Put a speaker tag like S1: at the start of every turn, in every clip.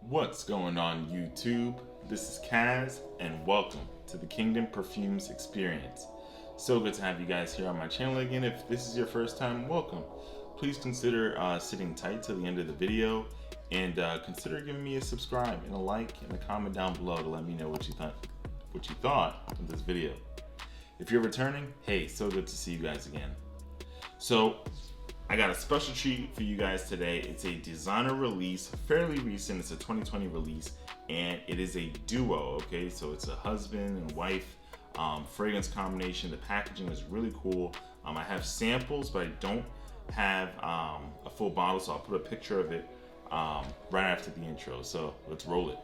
S1: What's going on YouTube? This is Kaz and welcome to the Kingdom Perfumes experience. So good to have you guys here on my channel again. If this is your first time, welcome. Please consider sitting tight till the end of the video and consider giving me a subscribe and a like and a comment down below to let me know what you thought of this video. If you're returning, hey, so good to see you guys again. So I got a special treat for you guys today. It's a designer release, fairly recent. It's a 2020 release, and it is a duo, okay? So it's a husband and wife fragrance combination. The packaging is really cool. I have samples, but I don't have a full bottle, so I'll put a picture of it right after the intro. So let's roll it.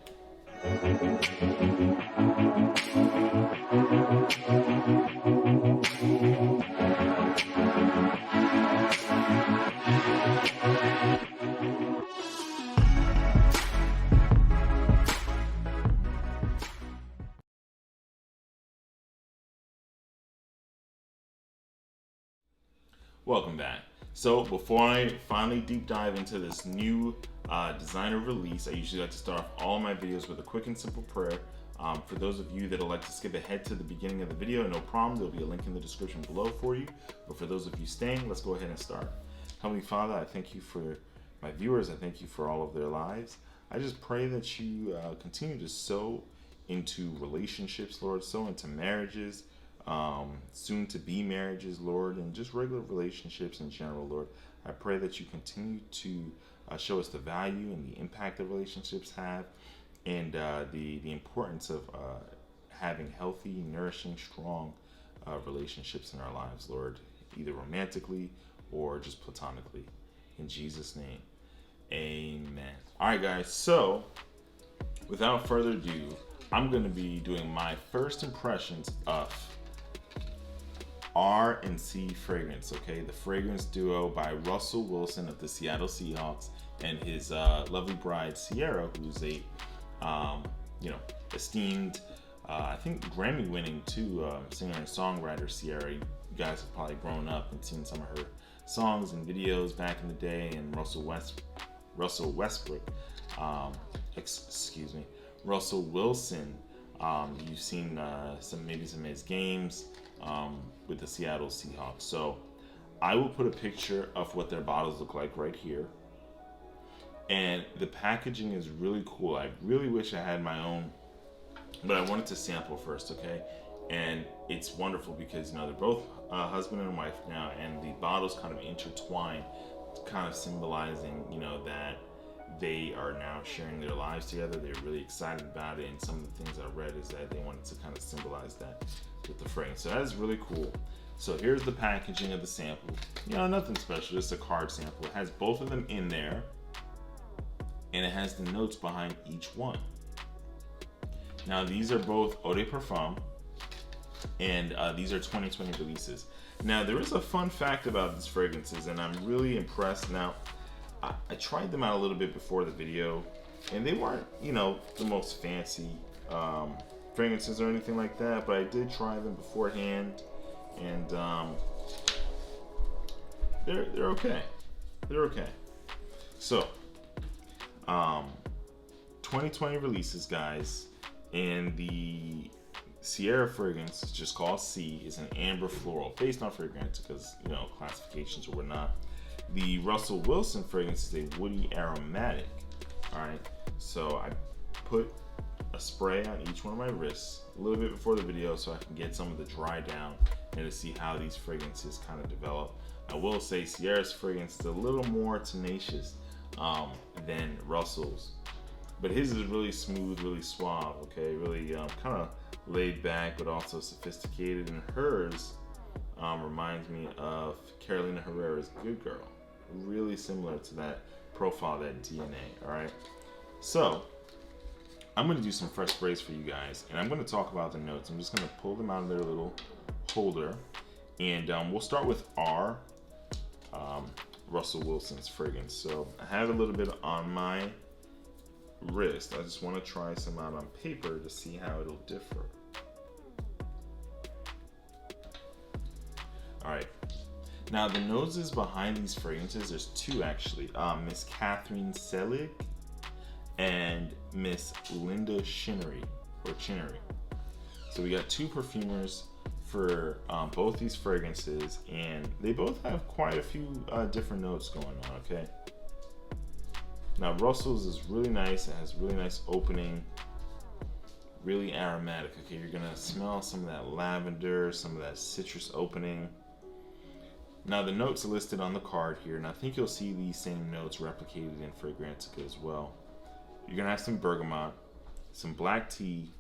S1: Welcome back. So before I finally deep dive into this new designer release, I usually like to start off all my videos with a quick and simple prayer. For those of you that would like to skip ahead to the beginning of the video, no problem, there'll be a link in the description below for you. But for those of you staying, let's go ahead and start. Heavenly Father, I thank you for my viewers. I thank you for all of their lives. I just pray that you continue to sow into relationships, Lord, sow into marriages, soon to be marriages, Lord, and just regular relationships in general, Lord. I pray that you continue to show us the value and the impact that relationships have, and the importance of having healthy, nourishing, strong relationships in our lives, Lord, either romantically or just platonically. In Jesus' name, amen. All right, guys, so without further ado, I'm going to be doing my first impressions of R&C Fragrance, okay? The fragrance duo by Russell Wilson of the Seattle Seahawks and his lovely bride, Ciara, who's a, esteemed, I think Grammy-winning too, singer and songwriter. Ciara, you guys have probably grown up and seen some of her songs and videos back in the day, and Russell Wilson. You've seen some of his games with the Seattle Seahawks. So I will put a picture of what their bottles look like right here. And the packaging is really cool. I really wish I had my own, but I wanted to sample first, okay? And it's wonderful because, they're both husband and wife now, and the bottles kind of intertwine, kind of symbolizing, that they are now sharing their lives together. They're really excited about it, and some of the things I read is that they wanted to kind of symbolize that with the fragrance. So that is really cool. So here's the packaging of the sample. Nothing special, just a card sample. It has both of them in there, and it has the notes behind each one. Now these are both Eau de Parfum, and these are 2020 releases. Now there is a fun fact about these fragrances, and I'm really impressed. Now I tried them out a little bit before the video, and they weren't, the most fancy fragrances or anything like that, but I did try them beforehand, and they're okay. They're okay. So 2020 releases, guys, and the Ciara fragrance is just called C, is an amber floral, based on fragrance because classifications or whatnot. The Russell Wilson fragrance is a woody aromatic. All right, so I put a spray on each one of my wrists a little bit before the video so I can get some of the dry down and to see how these fragrances kind of develop. I will say Ciara's fragrance is a little more tenacious than Russell's, but his is really smooth, really suave, okay, really kind of laid back but also sophisticated, and hers reminds me of Carolina Herrera's Good Girl. Really similar to that profile, that DNA, all right? So I'm going to do some fresh sprays for you guys, and I'm going to talk about the notes. I'm just going to pull them out of their little holder, and we'll start with Russell Wilson's fragrance. So I have a little bit on my wrist. I just want to try some out on paper to see how it'll differ. All right. Now the noses behind these fragrances, there's two actually. Miss Catherine Selig and Miss Linda Chinnery, or Chinnery. So we got two perfumers for both these fragrances, and they both have quite a few different notes going on, okay? Now Russell's is really nice. It has really nice opening, really aromatic. Okay, you're gonna smell some of that lavender, some of that citrus opening. Now the notes are listed on the card here, and I think you'll see these same notes replicated in Fragrantica as well. You're gonna have some bergamot, some black tea,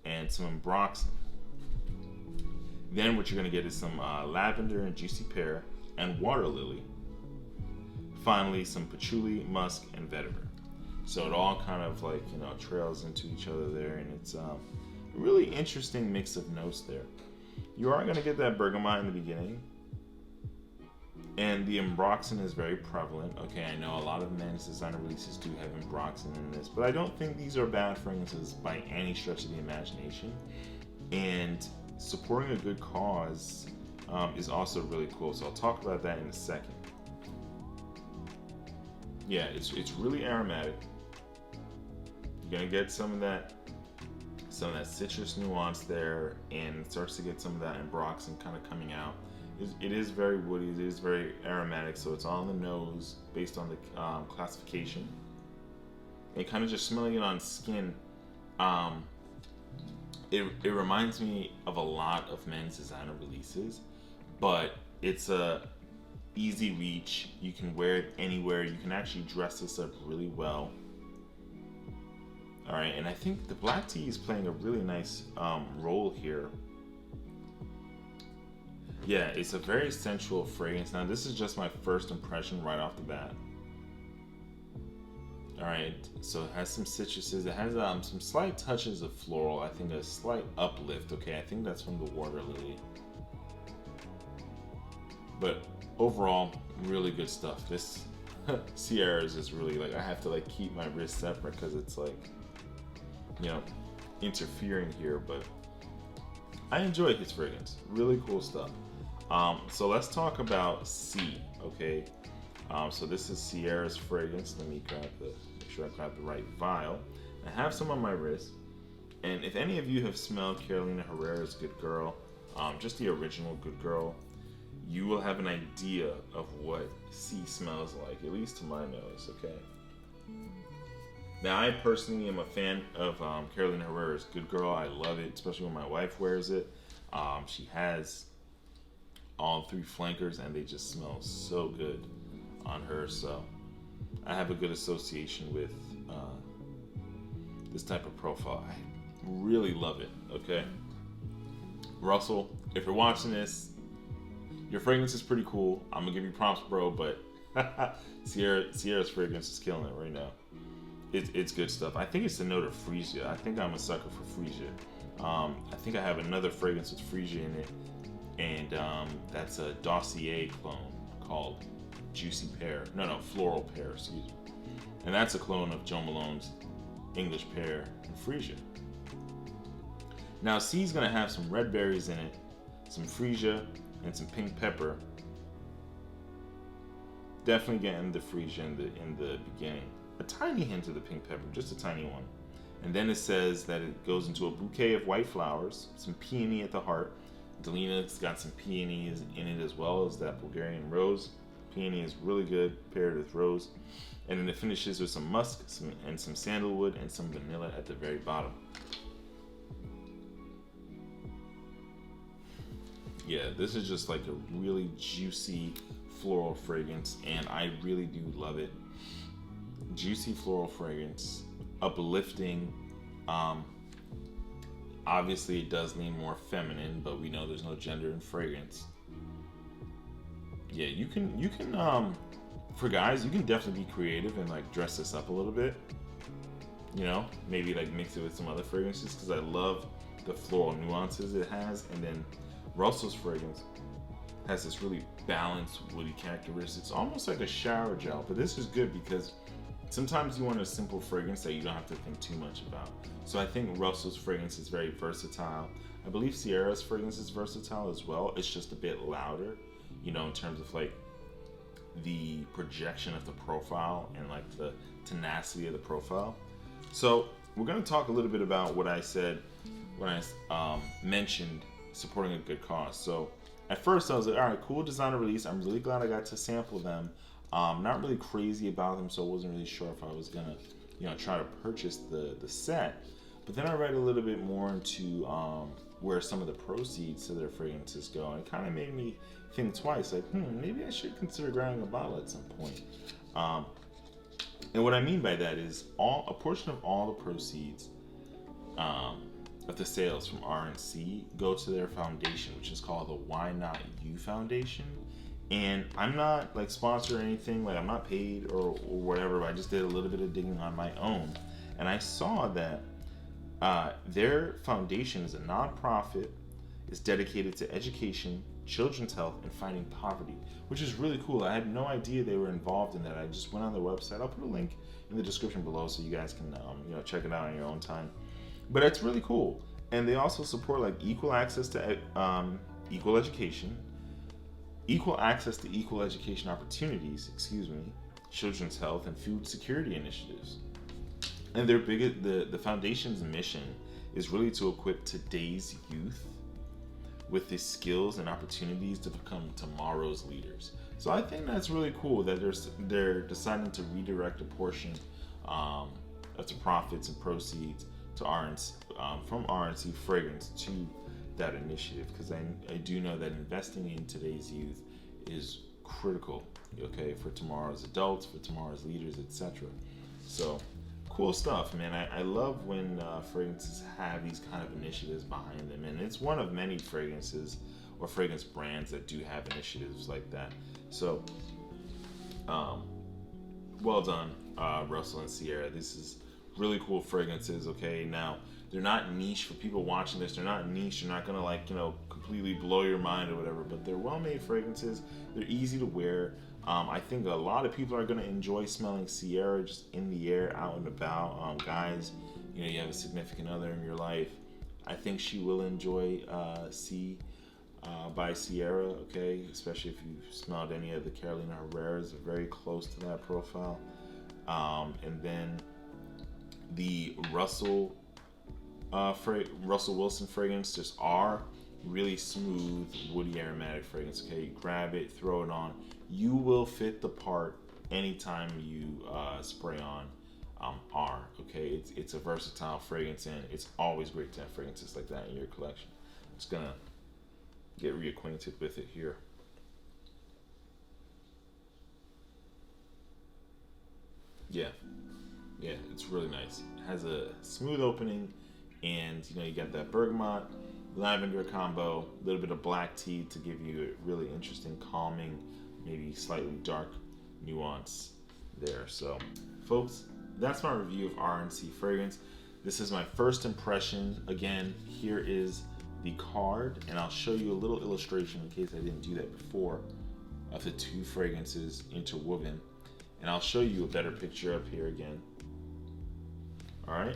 S1: and some ambroxan. Then what you're gonna get is some lavender and juicy pear and water lily. Finally, some patchouli, musk, and vetiver. So it all kind of like, you know, trails into each other there, and it's a really interesting mix of notes there. You are gonna get that bergamot in the beginning, and the ambroxan is very prevalent. Okay, I know a lot of men's designer releases do have ambroxan in this, but I don't think these are bad fragrances by any stretch of the imagination. And supporting a good cause is also really cool. So I'll talk about that in a second. Yeah, it's really aromatic. You're gonna get some of that citrus nuance there, and it starts to get some of that ambroxan kind of coming out. It is very woody, it is very aromatic, so it's on the nose based on the classification. And kind of just smelling it on skin, it reminds me of a lot of men's designer releases, but it's a easy reach. You can wear it anywhere. You can actually dress this up really well. All right, and I think the black tea is playing a really nice role here. Yeah, it's a very sensual fragrance. Now, this is just my first impression right off the bat. All right, so it has some citruses. It has some slight touches of floral. I think a slight uplift. Okay, I think that's from the water lily. But overall, really good stuff. This Ciara's is really like, I have to like keep my wrist separate because it's like, you know, interfering here. But I enjoy his fragrance. Really cool stuff. So let's talk about C. Okay. So this is Ciara's fragrance. Let me make sure I grab the right vial. I have some on my wrist. And if any of you have smelled Carolina Herrera's Good Girl, just the original Good Girl, you will have an idea of what C smells like, at least to my nose, okay? Now, I personally am a fan of Carolina Herrera's Good Girl. I love it, especially when my wife wears it. She has all three flankers, and they just smell so good on her, so I have a good association with this type of profile. I really love it, okay? Russell, if you're watching this, your fragrance is pretty cool. I'm gonna give you props, bro, but Ciara's fragrance is killing it right now. It's good stuff. I think it's the note of freesia. I think I'm a sucker for freesia. I think I have another fragrance with freesia in it, and that's a Dossier clone called Juicy Pear. No, Floral Pear, excuse me. And that's a clone of Joe Malone's English Pear and Freesia. Now, C's gonna have some red berries in it, some freesia, and some pink pepper. Definitely getting the freesia in the beginning. A tiny hint of the pink pepper, just a tiny one. And then it says that it goes into a bouquet of white flowers, some peony at the heart. Delina's got some peonies in it as well as that Bulgarian rose. Peony is really good paired with rose. And then it finishes with some musk and some sandalwood and some vanilla at the very bottom. Yeah, this is just like a really juicy floral fragrance, and I really do love it. Juicy floral fragrance, uplifting. Obviously it does lean more feminine, but we know there's no gender in fragrance. Yeah, you can for guys, you can definitely be creative and like dress this up a little bit. You know, maybe like mix it with some other fragrances, because I love the floral nuances it has. And then Russell's fragrance has this really balanced woody characteristics, almost like a shower gel. But this is good because sometimes you want a simple fragrance that you don't have to think too much about. So I think Russell's fragrance is very versatile. I believe Ciara's fragrance is versatile as well. It's just a bit louder, you know, in terms of like the projection of the profile and like the tenacity of the profile. So we're going to talk a little bit about what I said when I mentioned supporting a good cause. So at first I was like, all right, cool designer release. I'm really glad I got to sample them. Not really crazy about them, so I wasn't really sure if I was going to, try to purchase the set. But then I read a little bit more into where some of the proceeds to their fragrances go, and it kind of made me think twice, like, maybe I should consider grabbing a bottle at some point. And what I mean by that is a portion of all the proceeds of the sales from RNC go to their foundation, which is called the Why Not You Foundation. And I'm not like sponsored or anything, like I'm not paid or whatever, but I just did a little bit of digging on my own. And I saw that their foundation is a nonprofit, is dedicated to education, children's health, and fighting poverty, which is really cool. I had no idea they were involved in that. I just went on their website. I'll put a link in the description below so you guys can check it out on your own time. But it's really cool. And they also support like equal access to equal education, equal access to equal education opportunities, children's health, and food security initiatives. And their the foundation's mission is really to equip today's youth with the skills and opportunities to become tomorrow's leaders. So I think that's really cool that they're deciding to redirect a portion of the profits and proceeds to RNC, from RNC Fragrance to that initiative, because I do know that investing in today's youth is critical, okay, for tomorrow's adults, for tomorrow's leaders, etc. So cool stuff, man. I love when fragrances have these kind of initiatives behind them, and it's one of many fragrances or fragrance brands that do have initiatives like that. So well done, Russell and Ciara. This is really cool fragrances, okay? Now, they're not niche for people watching this. They're not niche. They're not gonna completely blow your mind or whatever, but they're well-made fragrances. They're easy to wear. I think a lot of people are gonna enjoy smelling Ciara just in the air, out and about. Guys, you have a significant other in your life, I think she will enjoy C by Ciara, okay? Especially if you've smelled any of the Carolina Herreras, they're very close to that profile. And then the Russell Wilson fragrance just are really smooth, woody, aromatic fragrance. Okay, you grab it, throw it on. You will fit the part anytime you spray on R. Okay, it's a versatile fragrance, and it's always great to have fragrances like that in your collection. I'm just gonna get reacquainted with it here. Yeah, it's really nice. It has a smooth opening, and you got that bergamot, lavender combo, a little bit of black tea to give you a really interesting, calming, maybe slightly dark nuance there. So, folks, that's my review of RNC Fragrance. This is my first impression. Again, here is the card, and I'll show you a little illustration in case I didn't do that before of the two fragrances interwoven. And I'll show you a better picture up here again. All right.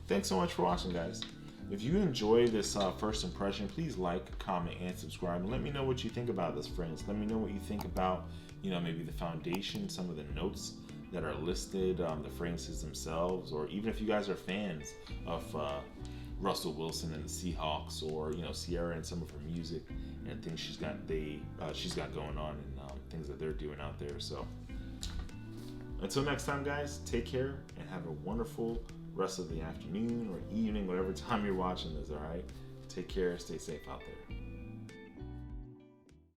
S1: Thanks so much for watching, guys. If you enjoy this first impression, please like, comment, and subscribe. And let me know what you think about this fragrance. Let me know what you think about, maybe the foundation, some of the notes that are listed, the fragrances themselves, or even if you guys are fans of Russell Wilson and the Seahawks, or Ciara and some of her music and things she's got going on, and things that they're doing out there. So until next time, guys, take care and have a wonderful rest of the afternoon or evening, whatever time you're watching this. All right, take care, stay safe out there.